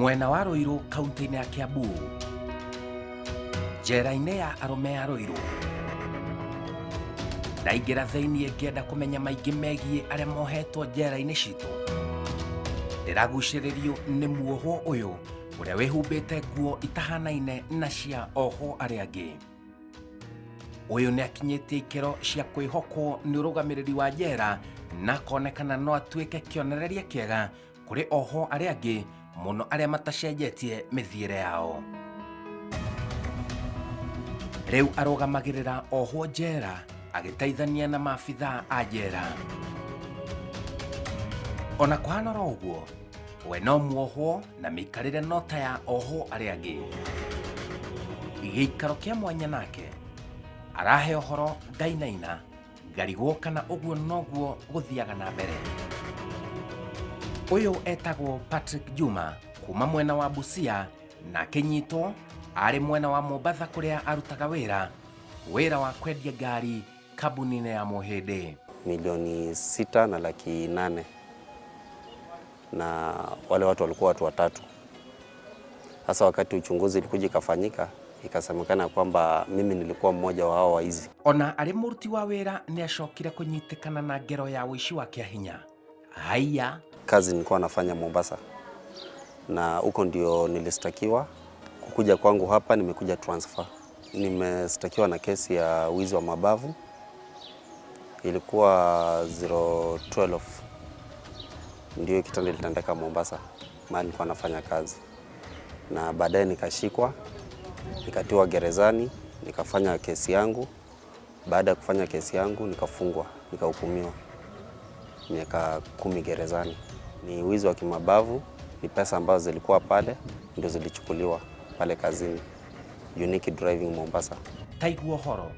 mwena wa Ruiru kaunti-inĩ ya Kiambu, njera-inĩ ya arũme ya Ruiru. Ndaingĩra thĩinĩ ngĩenda kũmenya maingĩ megiĩ arĩa mohetwo njera-inĩ citũ. Ndĩragucĩrĩrio nĩ muohwo ũyũ ũrĩa wĩhumbĩte nguo itahanaine na cia ohwo arĩa angĩ. Ũyũ nĩ akinyĩtie ikĩro cia kwĩhokwo nĩ ũrũgamĩrĩri wa njera na konekana no atuĩke kĩonereria kĩega kũrĩ ohwo arĩa angĩ, mũno arĩa matacenjetie mĩthiĩre yao. Rĩu arũgamagĩrĩra ohwo njera agĩteithania na maabithaa a njera. Ona kũhana ro ũguo, we no muohwo na mĩikarĩre no ta ya ohwo arĩa angĩ. Gĩikaro kĩa mwanya nake arahe ũhoro ngainaina, ngarigwo kana ũguo noguo gũthiaga na mbere. Ũyũ etagwo Patrick Juma kuma mwena wa Busia na kĩnyitwo arĩ mwena wa Mombasa kũrĩa arutaga wĩra wa kwendia ngari kambuni-inĩ ya Mũhĩndĩ. Milioni 6.8 na wale watu walikuwa watu watatu. Sasa wakati uchunguzi ilikuja ikafanyika, ikasemekana kwamba mimi nilikuwa mmoja wa hao waizi. Ona arĩ mũruti wa wĩra nĩ acokire kũnyitĩkana na ngero ya ũici wa kĩahinya. Haya, kazi nilikuwa nafanya Mombasa na huko ndio nilistakiwa. Kukuja kwangu hapa nimekuja transfer. Nimestakiwa na kesi ya wizi wa mabavu. Ilikuwa 012. Ndio kitendo ilitendeka Mombasa, mahali nilikuwa nafanya kazi. Na baadaye nikashikwa, nikatiwa gerezani, nikafanya kesi yangu. Baada ya kufanya kesi yangu nikafungwa, nikahukumiwa miaka 10 gerezani. Ni wizi wa kimabavu, ni pesa ambazo zilikuwa pale ndio zilichukuliwa pale kazini. Unique Driving Mombasa. Taiguo horo.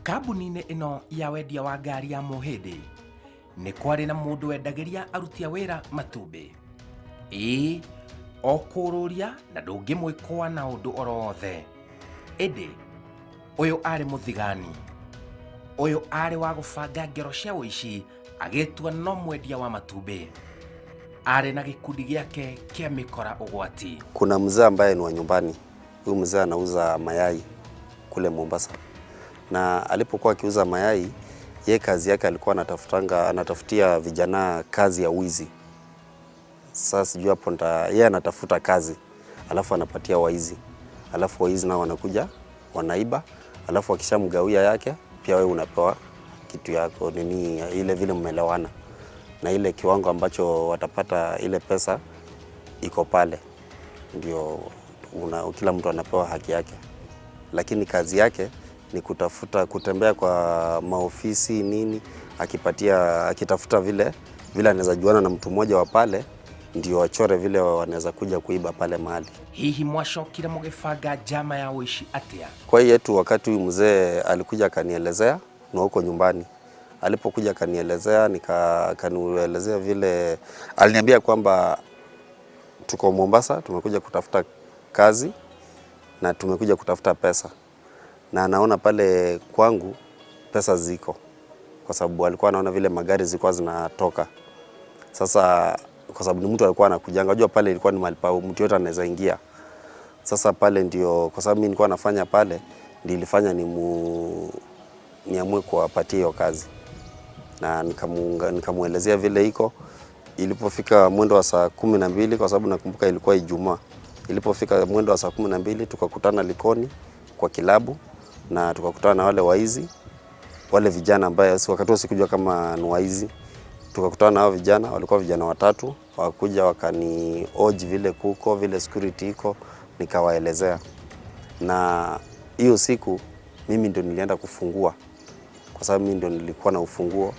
Kambuni-inĩ ĩno ya wendia wa ngari ya Mũhĩndĩ nĩ kwarĩ na mũndũ wendagĩria aruti a wĩra matumbĩ. O kũrũria na ndũngĩmwĩkwa na ũndũ oro wothe. Ĩndĩ ũyũ arĩ mũthigani. Ũyũ arĩ wa gũbanga ngero cia ũici, agĩtua no mwendia wa matumbĩ. Arĩ na gĩkundi gĩake kĩa mĩkora ũgwati. Kuna mzee ambaye ni wa nyumbani. Huyu mzee anauza mayai kule Mombasa. Na alipokuwa akiuza mayai, yeye kazi yake alikuwa anatafutia vijana kazi ya wizi. Sasa sijui hapo yeye anatafuta kazi, alafu anapatia waizi. Alafu waizi nao wanakuja, wanaiba, alafu wakishamgawia yake, pia wewe unapewa kitu yako, ile vile mmelewana. Na ile kiwango ambacho watapata ile pesa iko pale. Ndio kila mtu anapewa haki yake. Lakini kazi yake ni kutembea kwa maofisi nini, akitafuta vile anaweza juana na mtu mmoja wa pale, ndio wachore vile wanaweza kuja kuiba pale mahali. Hihi mwacokire mũgĩbanga jama ya ũici atĩa? Kwa hiyo yetu wakati huyu mzee alikuja akanielezea na huko nyumbani. Alipokuja akanielezea, kanielezea vile aliniambia kwamba tuko Mombasa, tumekuja kutafuta kazi na tumekuja kutafuta pesa. Na anaona pale kwangu pesa ziko, kwa sababu alikuwa anaona vile magari zilikuwa zinatoka. Sasa kwa sababu ni mtu alikuwa anakujanga, unajua pale ilikuwa ni mahali pa mtu yote anaweza ingia. Sasa pale ndio, kwa sababu mimi nilikuwa nafanya pale, ndio ilifanya niamue kuwapatia hiyo kazi. Na nikamuelezea vile iko. Ilipofika mwendo wa saa 12, kwa sababu nakumbuka ilikuwa Ijumaa. Ilipofika mwendo wa saa 12 tukakutana Likoni kwa kilabu na tukakutana na wale waizi, wale vijana ambaye wakati huo sikujua kama ni waizi. Tukakutana na hao vijana, walikuwa vijana watatu, wakakuja wakanioji vile kuko, vile security iko, nikawaelezea. Na hiyo siku mimi ndio nilienda kufungua, kwa sababu mimi ndio nilikuwa na ufunguo.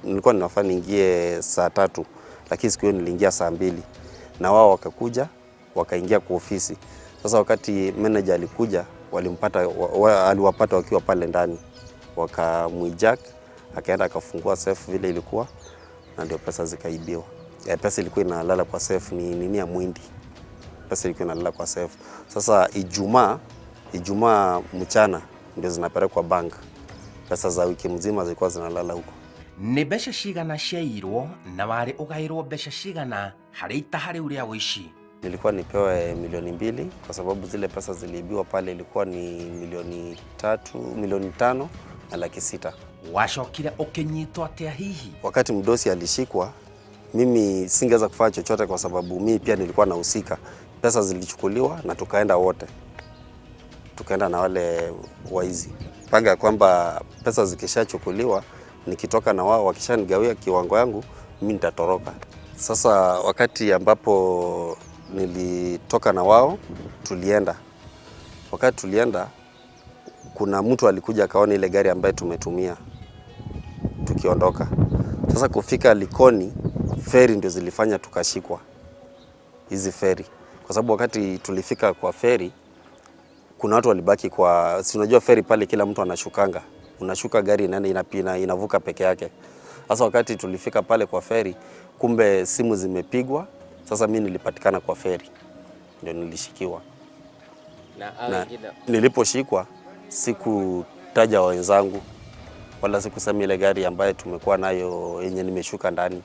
Nilikuwa ninafaa niingie saa 3, lakini siku hiyo niliingia saa 2. Na wao wakakuja, wakaingia kwa ofisi. Sasa wakati manager alikuja, aliwapata wakiwa pale ndani. Wakamhijack, akaenda akafungua safe vile ilikuwa, na ndio pesa zikaibiwa. Pesa ilikuwa inalala kwa safe, ni nini ya Mwindi. Pesa ilikuwa inalala kwa safe. Sasa Ijumaa mchana ndio zinapelekwa bank. Pesa za wiki mzima zilikuwa zinalala huko. Nĩ mbeca cigana ciairwo na warĩ ũgaĩrwo mbeca cigana harĩ itaha rĩu rĩa ũici? Nilikuwa nipewe milioni 2 kwa sababu zile pesa ziliibiwa pale ilikuwa ni milioni 5 na laki 6. Wacokire ukinyitwo atia hihi? Wakati mdosi alishikwa, mimi singeweza kufanya chochote kwa sababu mimi pia nilikuwa nahusika. Pesa zilichukuliwa na tukaenda wote. Tukaenda na wale waizi. Panga kwamba pesa zikishachukuliwa, nikitoka na wao wakishanigawia kiwango yangu, mimi nitatoroka. Sasa wakati ambapo nilitoka na wao, tulienda. Wakati tulienda, kuna mtu alikuja akaona ile gari ambayo tumetumia tukiondoka. Sasa kufika Likoni, feri ndio zilifanya tukashikwa. Hizi feri. Kwa sababu wakati tulifika kwa feri, kuna watu walibaki kwa, si unajua feri pale kila mtu anashukanga. Unashuka gari inavuka peke yake. Sasa wakati tulifika pale kwa feri, kumbe simu zimepigwa. Sasa mimi nilipatikana kwa feri. Ndio nilishikiwa. Na niliposhikwa sikutaja wenzangu wala sikusema ile gari ambayo tumekuwa nayo yenye nimeshuka ndani.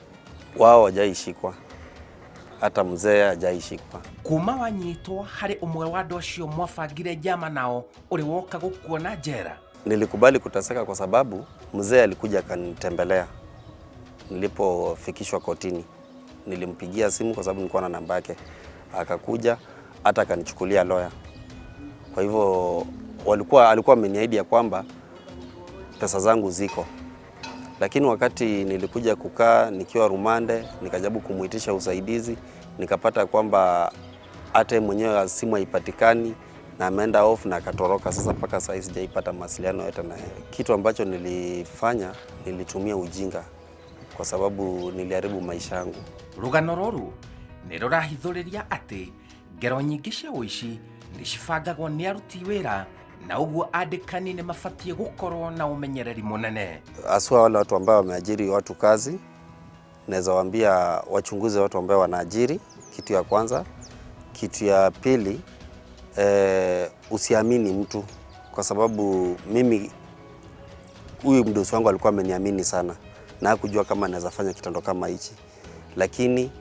Wao hawajaishikwa. Hata mzee hajaishikwa. Kuma wanyitwo hari umwe wa andu acio mwabangire njama nao uri woka gukuona njera? Nilikubali kuteseka kwa sababu mzee alikuja akanitembelea. Nilipofikishwa kotini, nilimpigia simu kwa sababu nilikuwa na namba yake. Akakuja hata akanichukulia lawyer. Kwa hivyo alikuwa ameniahidi ya kwamba pesa zangu ziko. Lakini wakati nilikuja kukaa nikiwa rumande, nikajaribu kumuitisha usaidizi, nikapata kwamba hata mwenyewe simu haipatikani na ameenda off na akatoroka. Sasa mpaka sasa sijaipata mawasiliano yote naye. Kitu ambacho nilifanya, nilitumia ujinga kwa sababu niliharibu maisha yangu. Rugano ruru ni rurahithuriria ati ngero nyingi cia uici nicibangagwo ni aruti wira na uguo andikani ni mabatie gukorwo na umenyereri munene. Aswa wale watu ambao wameajiri watu kazi, naweza waambia wachunguze watu ambao wanaajiri, kitu ya kwanza. Kitu ya pili, usiamini mtu kwa sababu mimi huyu mdosi wangu alikuwa ameniamini sana na hakujua kama naweza fanya kitendo kama hichi. Lakini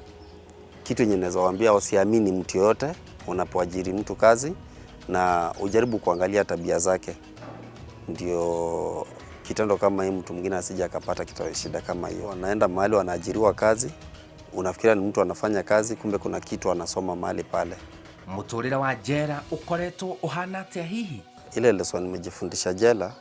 kitu yenye naweza waambia wasiamini mtu yote unapoajiri mtu kazi na ujaribu kuangalia tabia zake. Ndio kitendo kama hii mtu mwingine asije akapata shida kama hiyo. Wanaenda mahali wanaajiriwa kazi, unafikiria ni mtu anafanya kazi, kumbe kuna kitu anasoma mahali pale. Muturira wa jera ukoretwo uhana atia hihi? Ile lesson nimejifundisha jela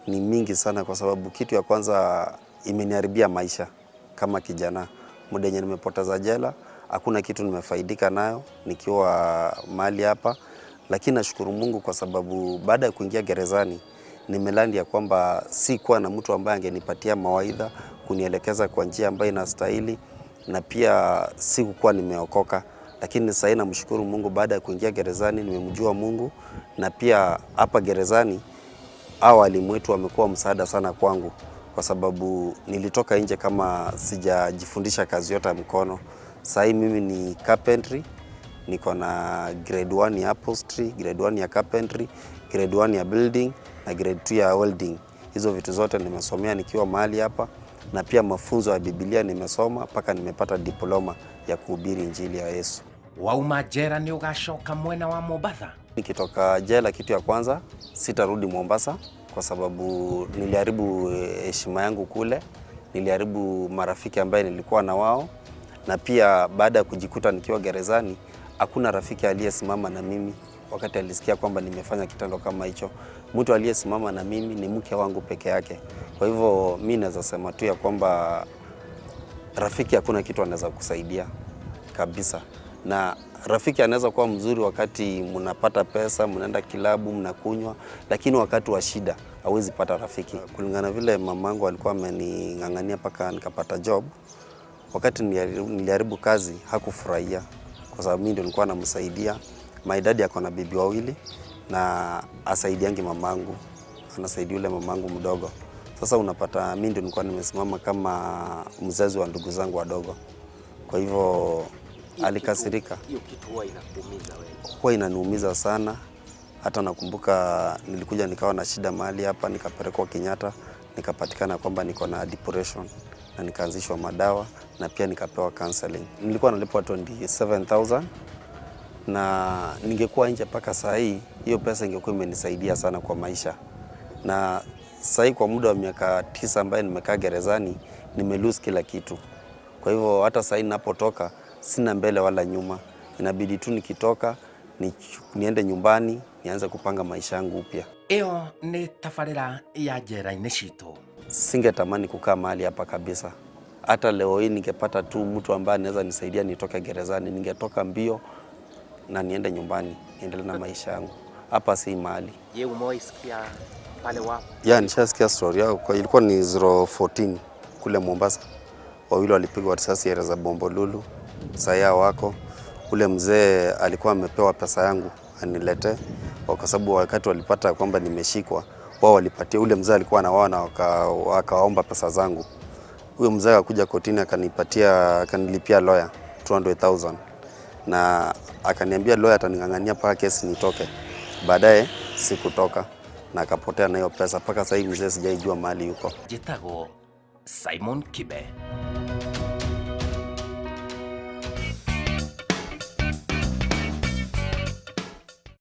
ni mingi sana kwa sababu kitu ya kwanza imeniharibia maisha kama kijana. Muda yenye nimepoteza jela, hakuna kitu nimefaidika nayo nikiwa mahali hapa. Lakini nashukuru Mungu kwa sababu baada ya kuingia gerezani nimelandi ya kwamba si kuwa na mtu ambaye angenipatia mawaidha, kunielekeza kwa njia ambayo inastahili, na pia si kuwa nimeokoka. Lakini sasa hivi namshukuru Mungu, baada ya kuingia gerezani nimemjua Mungu, na pia hapa gerezani hao walimu wetu wamekuwa msaada sana kwangu kwa sababu nilitoka nje kama sijajifundisha kazi yote ya mkono. Sasa hivi mimi ni carpentry, niko na grade 1 ya upholstery, grade 1 ya carpentry, grade 1 ya building na grade 2 ya welding. Hizo vitu zote nimesomea nikiwa mahali hapa, na pia mafunzo ya Biblia nimesoma mpaka nimepata diploma ya kuhubiri injili ya Yesu. Wauma jera ni ugashoka mwena wa Mombasa? Nikitoka jela, kitu ya kwanza sitarudi Mombasa kwa sababu niliharibu heshima yangu kule, niliharibu marafiki ambaye nilikuwa na wao, na pia baada ya kujikuta nikiwa gerezani hakuna rafiki aliyesimama na mimi wakati alisikia kwamba nimefanya kitendo kama hicho. Mtu aliyesimama na mimi ni mke wangu peke yake. Kwa hivyo mimi naweza sema tu ya kwamba rafiki hakuna kitu anaweza kusaidia kabisa. Na rafiki anaweza kuwa mzuri wakati mnapata pesa, mnaenda kilabu, mnakunywa, lakini wakati wa shida hawezi pata rafiki. Kulingana vile mamangu alikuwa amening'ang'ania mpaka nikapata job, wakati niliharibu kazi hakufurahia kwa sababu mimi ndio nilikuwa namsaidia. My dad yako na bibi wawili na asaidiangi mamangu, anasaidia yule mamangu mdogo. Sasa unapata mimi ndio nilikuwa nimesimama kama mzazi wa ndugu zangu wadogo. Kwa hivyo alikasirika. Hiyo kitu huwa inakuumiza wewe? Huwa inaniumiza sana. Hata nakumbuka nilikuja nikawa na shida mahali hapa, nikapelekwa Kenyatta, nikapatikana kwamba niko na depression na nikaanzishwa madawa na pia nikapewa counseling. Nilikuwa nalipwa 27,000 na ningekuwa nje mpaka saa hii, hiyo pesa ingekuwa imenisaidia sana kwa maisha. Na saa hii kwa muda wa miaka 9 ambaye nimekaa gerezani, nimelose kila kitu. Kwa hivyo hata saa hii ninapotoka sina mbele wala nyuma. Inabidi tu nikitoka niende nyumbani nianze kupanga maisha yangu upya. Iyo ni tabarĩra ya njera-inĩ citũ. Singetamani kukaa mahali hapa kabisa. Hata leo hii ningepata tu mtu ambaye anaweza nisaidia nitoke gerezani, ningetoka mbio na niende nyumbani, niendelee na maisha yangu. Hapa si mahali. Je, umewaisikia pale wapo? Ya, nishasikia story yao. Kwa ilikuwa ni 014 kule Mombasa. Wawili walipigwa risasi area za Bombolulu. Saya wako. Ule mzee alikuwa amepewa pesa yangu anilete, kwa sababu wakati walipata kwamba nimeshikwa, wao walipatia. Ule mzee alikuwa anawaona, wakaomba pesa zangu. Huyo mzee akakuja kotini akanilipia lawyer 200,000 na akaniambia lawyer ataningangania mpaka kesi nitoke. Baadaye sikutoka na akapotea na hiyo pesa. Mpaka sasa hivi mzee sijaijua mahali yuko. Njĩtagwo Simon Kibe.